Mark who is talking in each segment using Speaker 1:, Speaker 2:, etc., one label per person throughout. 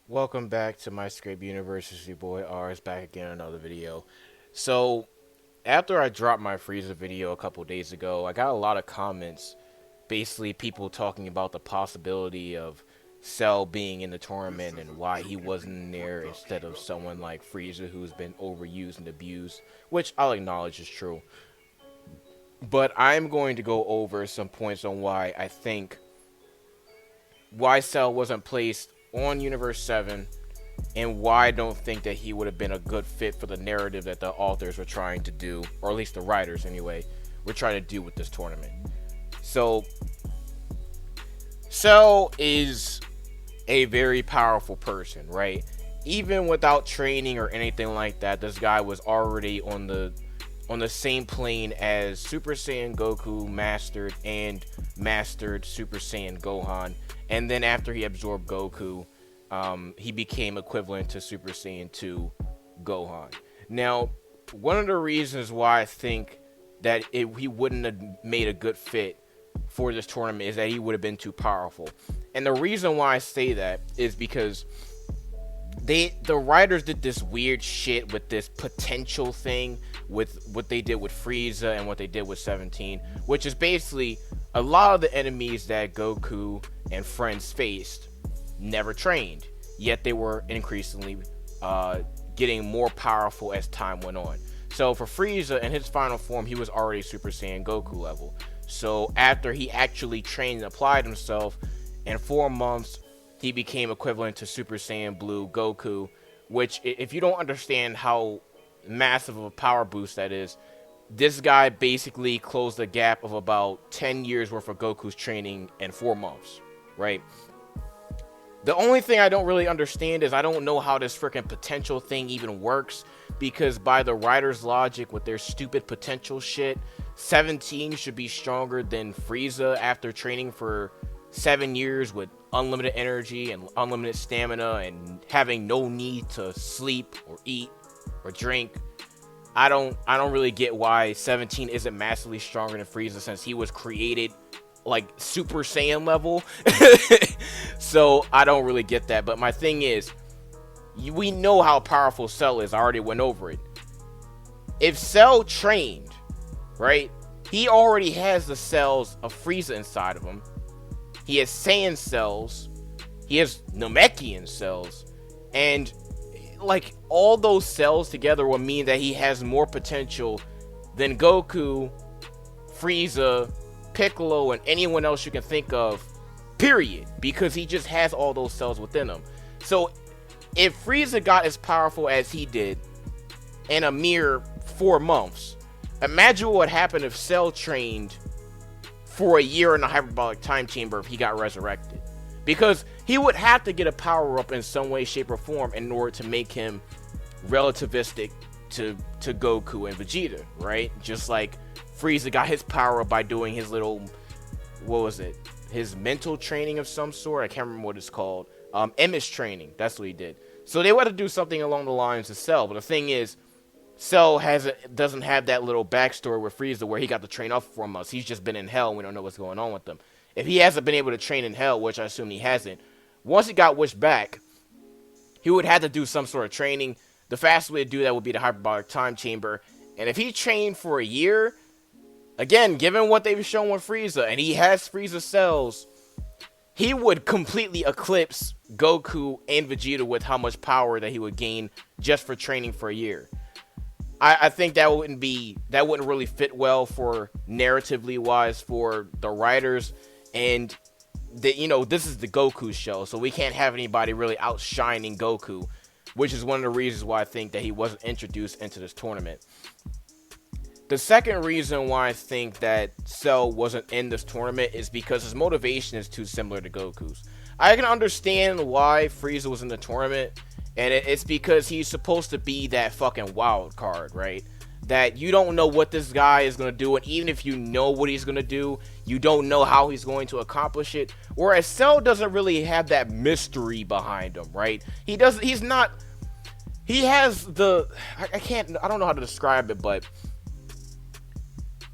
Speaker 1: Welcome back to my Scrape Universe. It's your boy R is back again in another video. So, after I dropped my Frieza video a couple days ago, I got a lot of comments. Basically, people talking about the possibility of Cell being in the tournament and why he wasn't in there instead of someone like Frieza who's been overused and abused, which I'll acknowledge is true. But I'm going to go over some points on why I think why Cell wasn't placed on Universe 7 and why I don't think that he would have been a good fit for the narrative that the authors were trying to do, or at least the writers anyway, were trying to do with this tournament. So, Cell is a very powerful person, right? Even without training or anything like that, this guy was already on the same plane as Super Saiyan Goku mastered Super Saiyan Gohan, and then after he absorbed Goku, he became equivalent to Super Saiyan 2 Gohan. Now, one of the reasons why I think that he wouldn't have made a good fit for this tournament is that he would have been too powerful. And the reason why I say that is because the writers did this weird shit with this potential thing with what they did with Frieza and what they did with 17, which is basically a lot of the enemies that Goku and friends faced never trained, yet they were increasingly getting more powerful as time went on. So for Frieza, in his final form, he was already Super Saiyan Goku level. So after he actually trained and applied himself, in 4 months, he became equivalent to Super Saiyan Blue Goku, which, if you don't understand how massive of a power boost that is, this guy basically closed the gap of about 10 years worth of Goku's training in 4 months, right? The only thing I don't really understand is I don't know how this freaking potential thing even works, because by the writer's logic with their stupid potential shit, 17 should be stronger than Frieza after training for 7 years with unlimited energy and unlimited stamina and having no need to sleep or eat or drink. I don't really get why 17 isn't massively stronger than Frieza, since he was created like Super Saiyan level. So I don't really get that. But my thing is, we know how powerful Cell is. I already went over it. If Cell trained, right, he already has the cells of Frieza inside of him. He has Saiyan cells. He has Namekian cells. And like all those cells together will mean that he has more potential than Goku, Frieza, Piccolo, and anyone else you can think of, period, because he just has all those cells within him. So if Frieza got as powerful as he did in a mere 4 months, imagine what would happen if Cell trained for a year in a hyperbolic time chamber if he got resurrected, because he would have to get a power up in some way, shape, or form in order to make him relativistic to Goku and Vegeta, right? Just like Frieza got his power up by doing his little, what was it, his mental training of some sort. I can't remember what it's called. Image training. That's what he did. So they would have to do something along the lines of Cell. But the thing is, Cell doesn't have that little backstory with Frieza where he got to train off for 4 months. He's just been in hell and we don't know what's going on with him. If he hasn't been able to train in hell, which I assume he hasn't, once he got wished back, he would have to do some sort of training. The fastest way to do that would be the hyperbolic time chamber. And if he trained for a year, again, given what they've shown with Frieza, and he has Frieza cells, he would completely eclipse Goku and Vegeta with how much power that he would gain just for training for a year. I think that wouldn't really fit well for narratively wise for the writers, and this is the Goku show, so we can't have anybody really outshining Goku, which is one of the reasons why I think that he wasn't introduced into this tournament. The second reason why I think that Cell wasn't in this tournament is because his motivation is too similar to Goku's. I can understand why Frieza was in the tournament, and it's because he's supposed to be that fucking wild card, right? That you don't know what this guy is going to do, and even if you know what he's going to do, you don't know how he's going to accomplish it. Whereas Cell doesn't really have that mystery behind him, right? He has the, I don't know how to describe it, but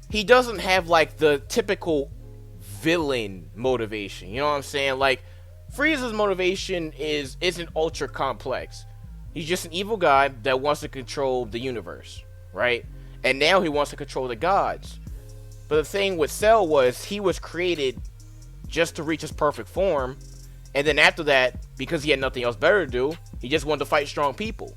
Speaker 1: he doesn't have like the typical villain motivation. You know what I'm saying? Like Frieza's motivation isn't ultra complex. He's just an evil guy that wants to control the universe, right? And now he wants to control the gods. But the thing with Cell was he was created just to reach his perfect form, and then after that, because he had nothing else better to do, he just wanted to fight strong people.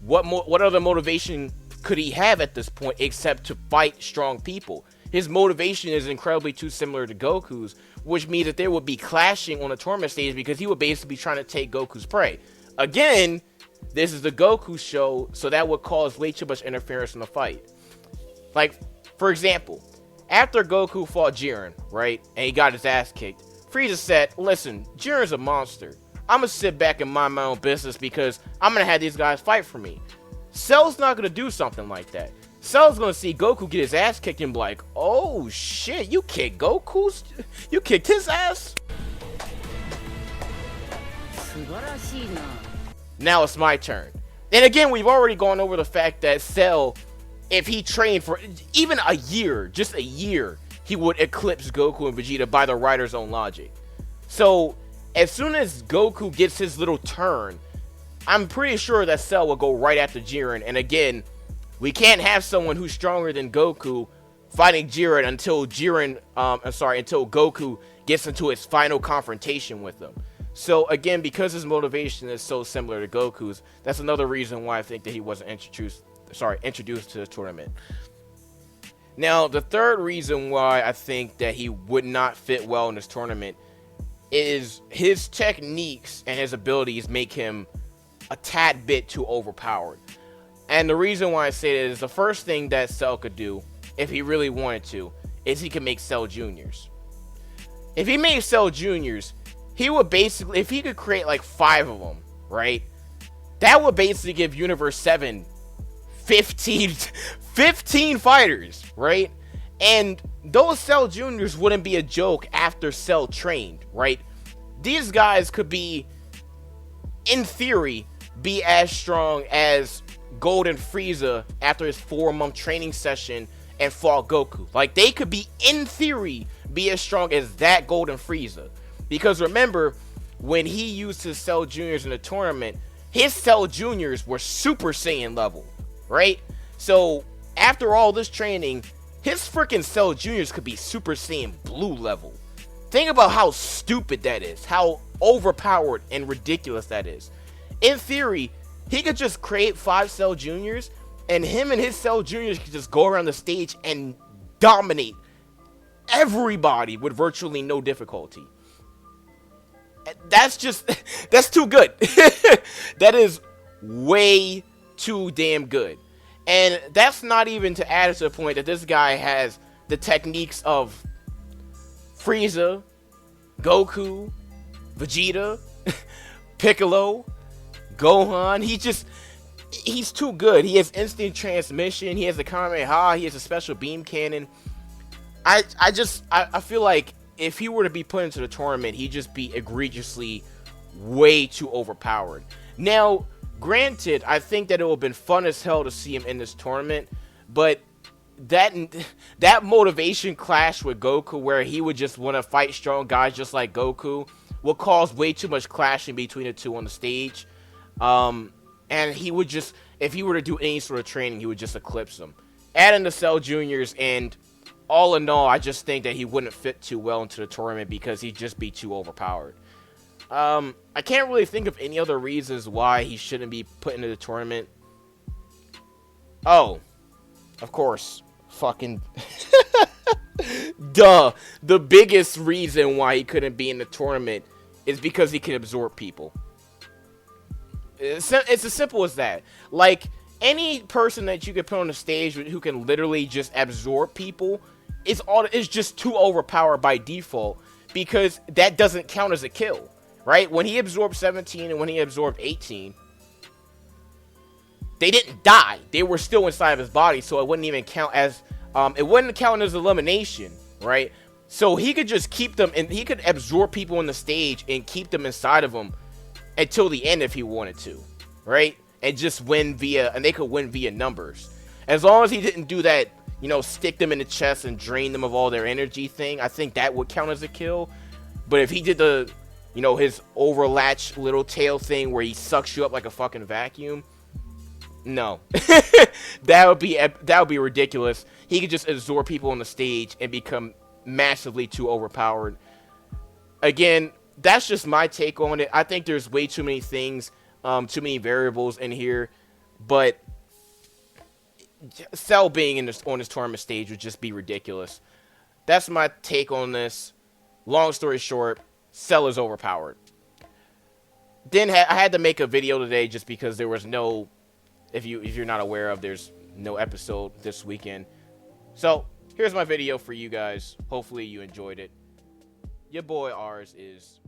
Speaker 1: What other motivation could he have at this point except to fight strong people? His motivation is incredibly too similar to Goku's, which means that there would be clashing on the tournament stage because he would basically be trying to take Goku's prey. Again, this is the Goku show, so that would cause way too much interference in the fight. Like, for example, after Goku fought Jiren, right, and he got his ass kicked, Frieza said, listen, Jiren's a monster. I'm going to sit back and mind my own business because I'm going to have these guys fight for me. Cell's not going to do something like that. Cell's going to see Goku get his ass kicked and be like, oh shit, you kicked you kicked his ass? Now it's my turn. And again, we've already gone over the fact that Cell, if he trained for even a year, just a year, he would eclipse Goku and Vegeta by the writer's own logic. So, as soon as Goku gets his little turn, I'm pretty sure that Cell will go right after Jiren. And again, we can't have someone who's stronger than Goku fighting Jiren until until Goku gets into his final confrontation with him. So again, because his motivation is so similar to Goku's, that's another reason why I think that he wasn't introduced to the tournament. Now, the third reason why I think that he would not fit well in this tournament is his techniques and his abilities make him a tad bit too overpowered. And the reason why I say that is the first thing that Cell could do, if he really wanted to, is he could make Cell Juniors. If he made Cell Juniors, he would basically, if he could create like 5 of them, right? That would basically give Universe 7 15 fighters, right? And those Cell Juniors wouldn't be a joke after Cell trained, right? These guys could be, in theory, be as strong as Golden Frieza after his 4-month training session and fought Goku. Like, they could be, in theory, be as strong as that Golden Frieza. Because remember, when he used his Cell Juniors in the tournament, his Cell Juniors were Super Saiyan level, right? So, after all this training, his freaking Cell Juniors could be Super Saiyan Blue level. Think about how stupid that is, how overpowered and ridiculous that is. In theory, he could just create 5 Cell Juniors, and him and his Cell Juniors could just go around the stage and dominate everybody with virtually no difficulty. That's too good. That is way too damn good. And that's not even to add to the point that this guy has the techniques of Frieza, Goku, Vegeta, Piccolo, Gohan. He's too good. He has instant transmission. He has the Kamehameha. He has a special beam cannon. I feel like if he were to be put into the tournament, he'd just be egregiously way too overpowered. Now, granted, I think that it would have been fun as hell to see him in this tournament, but that motivation clash with Goku, where he would just want to fight strong guys just like Goku, will cause way too much clashing between the two on the stage. And he would just, if he were to do any sort of training, he would just eclipse them. Add in the Cell Juniors, and all in all, I just think that he wouldn't fit too well into the tournament because he'd just be too overpowered. I can't really think of any other reasons why he shouldn't be put into the tournament. Oh, of course. Fucking duh. The biggest reason why he couldn't be in the tournament is because he can absorb people. It's as simple as that. Like, any person that you can put on the stage who can literally just absorb people is just too overpowered by default, because that doesn't count as a kill, right? When he absorbed 17 and when he absorbed 18, they didn't die. They were still inside of his body, so it wouldn't even count as elimination, right? So he could just keep them, and he could absorb people on the stage and keep them inside of him until the end if he wanted to, right? And just win and they could win via numbers. As long as he didn't do that, stick them in the chest and drain them of all their energy thing, I think that would count as a kill. But if he did the You know, his overlatch little tail thing where he sucks you up like a fucking vacuum. No, that would be ridiculous. He could just absorb people on the stage and become massively too overpowered. Again, that's just my take on it. I think there's way too many things, too many variables in here, but Cell being on this tournament stage would just be ridiculous. That's my take on this. Long story short, Cell is overpowered. Then I had to make a video today just because there was no, if you're not aware of, there's no episode this weekend. So here's my video for you guys. Hopefully you enjoyed it. Your boy Rs is